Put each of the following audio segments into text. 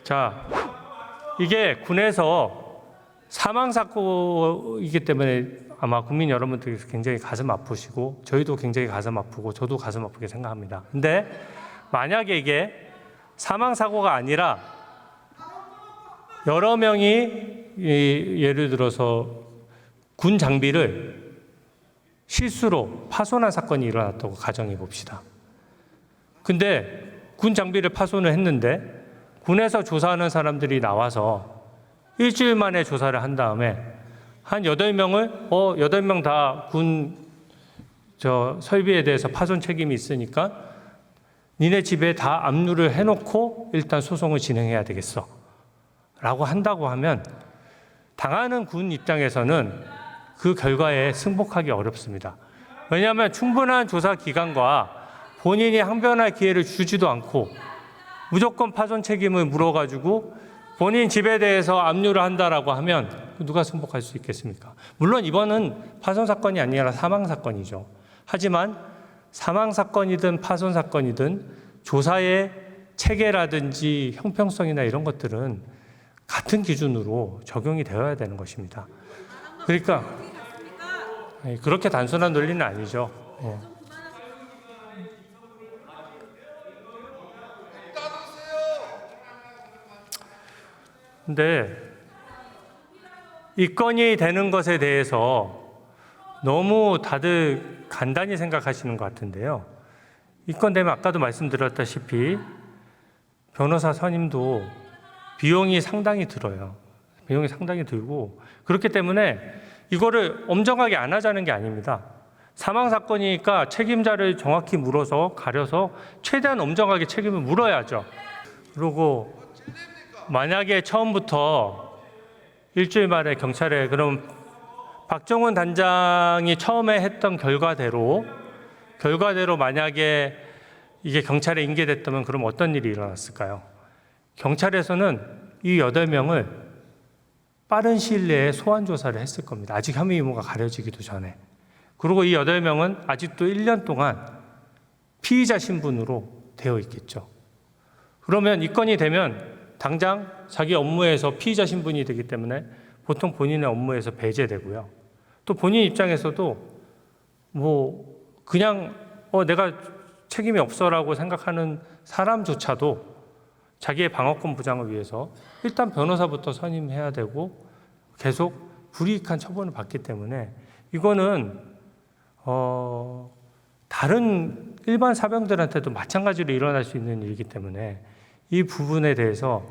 자, 이게 군에서 사망사고이기 때문에 아마 국민 여러분들께서 굉장히 가슴 아프시고 저희도 굉장히 가슴 아프고 저도 가슴 아프게 생각합니다. 근데 만약에 이게 사망사고가 아니라 여러 명이 예를 들어서 군 장비를 실수로 파손한 사건이 일어났다고 가정해 봅시다. 근데 군 장비를 파손을 했는데 군에서 조사하는 사람들이 나와서 일주일 만에 조사를 한 다음에 한 8명을 8명 다 군 설비에 대해서 파손 책임이 있으니까 니네 집에 다 압류를 해놓고 일단 소송을 진행해야 되겠어 라고 한다고 하면 당하는 군 입장에서는 그 결과에 승복하기 어렵습니다. 왜냐하면 충분한 조사 기간과 본인이 항변할 기회를 주지도 않고 무조건 파손 책임을 물어가지고 본인 집에 대해서 압류를 한다라고 하면 누가 승복할 수 있겠습니까? 물론 이번은 파손 사건이 아니라 사망 사건이죠. 하지만 사망 사건이든 파손 사건이든 조사의 체계라든지 형평성이나 이런 것들은 같은 기준으로 적용이 되어야 되는 것입니다. 그러니까 그렇게 단순한 논리는 아니죠. 근데 입건이 되는 것에 대해서 너무 다들 간단히 생각하시는 것 같은데요. 입건되면 아까도 말씀드렸다시피 변호사 선임도 비용이 상당히 들어요. 비용이 상당히 들고 그렇기 때문에 이거를 엄정하게 안 하자는 게 아닙니다. 사망 사건이니까 책임자를 정확히 물어서 가려서 최대한 엄정하게 책임을 물어야죠. 그리고 만약에 처음부터 일주일 만에 경찰에 그럼 박정훈 단장이 처음에 했던 결과대로 만약에 이게 경찰에 인계됐다면 그럼 어떤 일이 일어났을까요? 경찰에서는 이 8명을 빠른 시일 내에 소환 조사를 했을 겁니다. 아직 혐의 유무가 가려지기도 전에. 그리고 이 8명은 아직도 1년 동안 피의자 신분으로 되어 있겠죠. 그러면 입건이 되면 당장 자기 업무에서 피의자 신분이 되기 때문에 보통 본인의 업무에서 배제되고요. 또 본인 입장에서도 그냥 내가 책임이 없어라고 생각하는 사람조차도 자기의 방어권 보장을 위해서 일단 변호사부터 선임해야 되고 계속 불이익한 처분을 받기 때문에 이거는 다른 일반 사병들한테도 마찬가지로 일어날 수 있는 일이기 때문에 이 부분에 대해서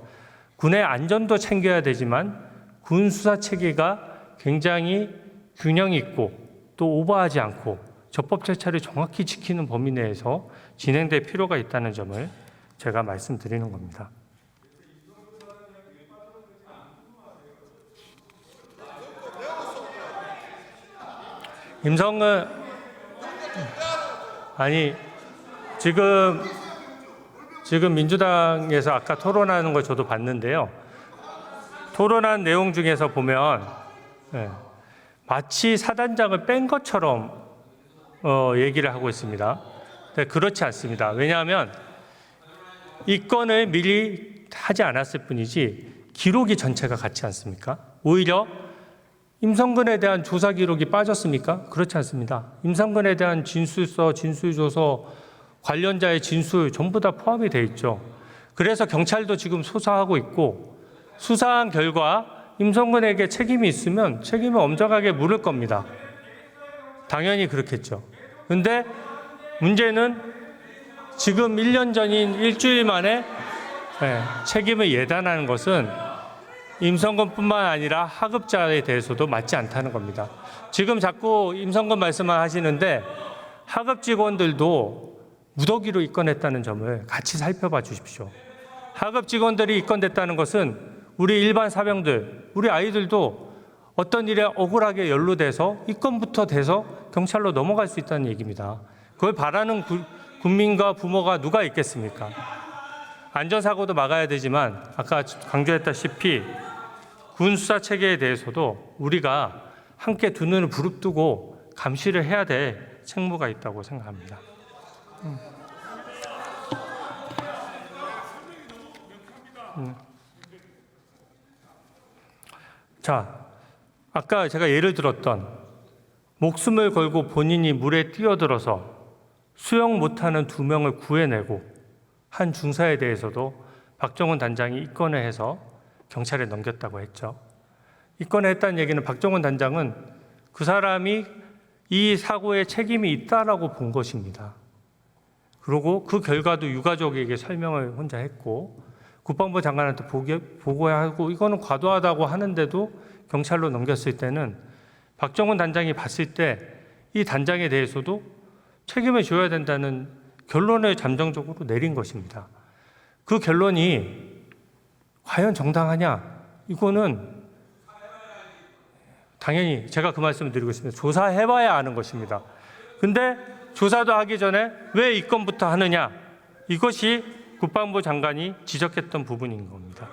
군의 안전도 챙겨야 되지만 군 수사 체계가 굉장히 균형 있고 또 오버하지 않고 적법 절차를 정확히 지키는 범위 내에서 진행될 필요가 있다는 점을 제가 말씀드리는 겁니다. 임성근 지금 민주당에서 아까 토론하는 걸 저도 봤는데요. 토론한 내용 중에서 보면 마치 사단장을 뺀 것처럼 얘기를 하고 있습니다. 그렇지 않습니다. 왜냐하면 입건을 미리 하지 않았을 뿐이지 기록이 전체가 같지 않습니까? 오히려 임성근에 대한 조사 기록이 빠졌습니까? 그렇지 않습니다. 임성근에 대한 진술서, 진술조서, 관련자의 진술 전부 다 포함이 되어 있죠. 그래서 경찰도 지금 수사하고 있고 수사한 결과 임성근에게 책임이 있으면 책임을 엄정하게 물을 겁니다. 당연히 그렇겠죠. 그런데 문제는 지금 1년 전인 일주일 만에 책임을 예단하는 것은 임성근뿐만 아니라 하급자에 대해서도 맞지 않다는 겁니다. 지금 자꾸 임성근 말씀만 하시는데 하급 직원들도 무더기로 입건했다는 점을 같이 살펴봐 주십시오. 하급 직원들이 입건됐다는 것은 우리 일반 사병들, 우리 아이들도 어떤 일에 억울하게 연루돼서 입건부터 돼서 경찰로 넘어갈 수 있다는 얘기입니다. 그걸 바라는 국민과 부모가 누가 있겠습니까? 안전사고도 막아야 되지만 아까 강조했다시피 군 수사 체계에 대해서도 우리가 함께 두 눈을 부릅뜨고 감시를 해야 될 책무가 있다고 생각합니다. 자, 아까 제가 예를 들었던 목숨을 걸고 본인이 물에 뛰어들어서 수영 못하는 2명을 구해내고 한 중사에 대해서도 박정훈 단장이 입건을 해서 경찰에 넘겼다고 했죠. 입건을 했다는 얘기는 박정훈 단장은 그 사람이 이 사고에 책임이 있다라고 본 것입니다. 그리고 그 결과도 유가족에게 설명을 혼자 했고 국방부 장관한테 보고하고 이거는 과도하다고 하는데도 경찰로 넘겼을 때는 박정훈 단장이 봤을 때 이 단장에 대해서도 책임을 져야 된다는 결론을 잠정적으로 내린 것입니다. 그 결론이 과연 정당하냐? 이거는 당연히 제가 그 말씀을 드리고 있습니다. 조사해봐야 아는 것입니다. 근데 조사도 하기 전에 왜 이 건부터 하느냐? 이것이 국방부 장관이 지적했던 부분인 겁니다.